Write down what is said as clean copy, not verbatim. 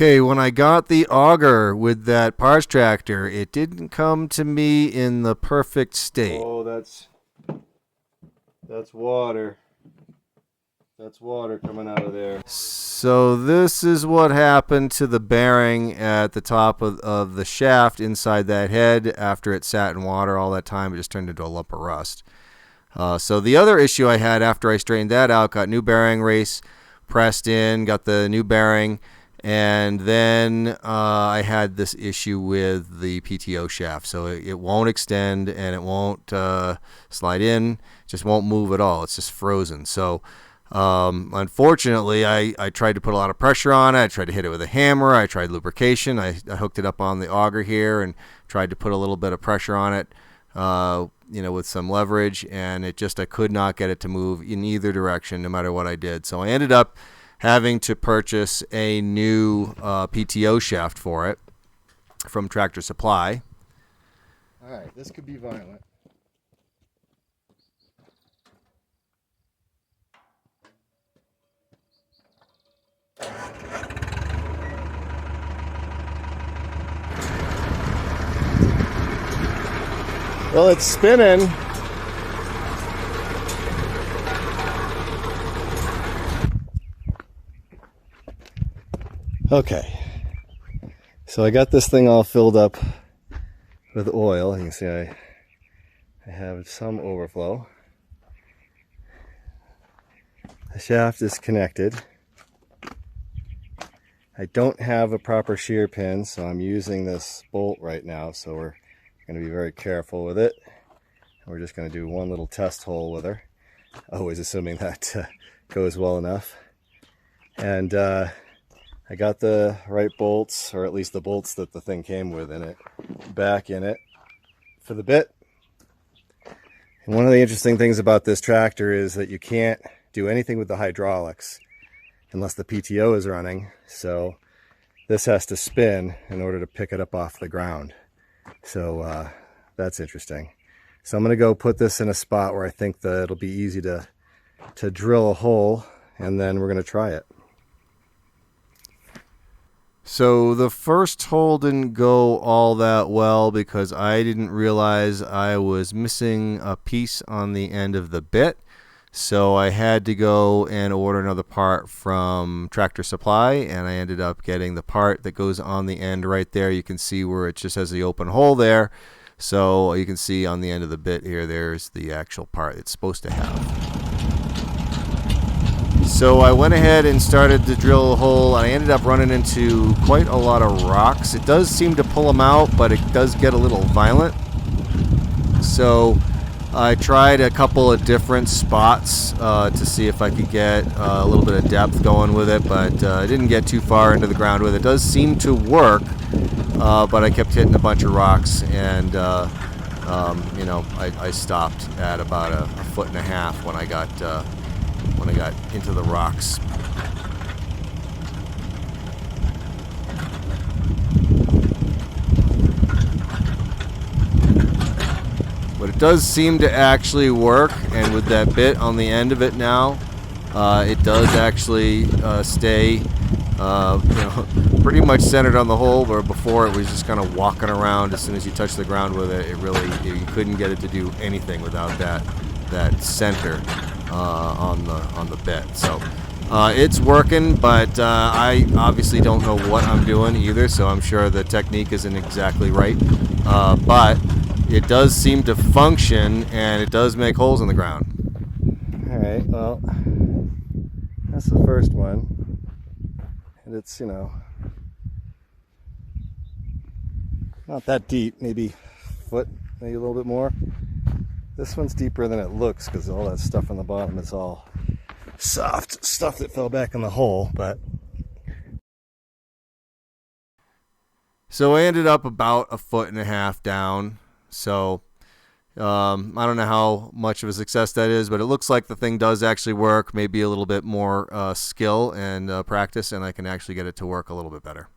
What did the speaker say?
Okay, when I got the auger with that parts tractor, it didn't come to me in the perfect state. Oh, that's water. That's water coming out of there. So this is what happened to the bearing at the top of the shaft inside that head after it sat in water all that time. It just turned into a lump of rust. So the other issue I had after I straightened that out, got new bearing race pressed in, got the new bearing, and then I had this issue with the PTO shaft. So it won't extend and it won't slide in, just won't move at all. It's just frozen. So unfortunately, I tried to put a lot of pressure on it. I tried to hit it with a hammer. I tried lubrication. I hooked it up on the auger here and tried to put a little bit of pressure on it, with some leverage, and I could not get it to move in either direction no matter what I did. So I ended up having to purchase a new PTO shaft for it from Tractor Supply. All right, this could be violent. Well, it's spinning. Okay. So I got this thing all filled up with oil. You can see I have some overflow. The shaft is connected. I don't have a proper shear pin, so I'm using this bolt right now, so we're going to be very careful with it. We're just going to do one little test hole with her, always assuming that goes well enough. And I got the right bolts, or at least the bolts that the thing came with in it, back in it for the bit. And one of the interesting things about this tractor is that you can't do anything with the hydraulics unless the PTO is running. So this has to spin in order to pick it up off the ground. So that's interesting. So I'm going to go put this in a spot where I think that it'll be easy to drill a hole, and then we're going to try it. So the first hole didn't go all that well because I didn't realize I was missing a piece on the end of the bit. So I had to go and order another part from Tractor Supply, and I ended up getting the part that goes on the end right there. You can see where it just has the open hole there. So you can see on the end of the bit here, there's the actual part it's supposed to have. So I went ahead and started to drill a hole, and I ended up running into quite a lot of rocks. It does seem to pull them out, but it does get a little violent. So I tried a couple of different spots to see if I could get a little bit of depth going with it, but I didn't get too far into the ground with it. It does seem to work, but I kept hitting a bunch of rocks, and I stopped at about a 1.5 feet when I got into the rocks. But it does seem to actually work, and with that bit on the end of it now, it does actually stay pretty much centered on the hole, where before it was just kind of walking around. As soon as you touch the ground with it, you couldn't get it to do anything without that center on the bit. So it's working, but I obviously don't know what I'm doing either, so I'm sure the technique isn't exactly right, but it does seem to function, and it does make holes in the ground. All right, well, that's the first one, and it's not that deep, maybe a foot, maybe a little bit more. This one's deeper than it looks because all that stuff on the bottom is all soft stuff that fell back in the hole. But so I ended up about 1.5 feet down. So I don't know how much of a success that is, but it looks like the thing does actually work. Maybe a little bit more skill and practice, and I can actually get it to work a little bit better.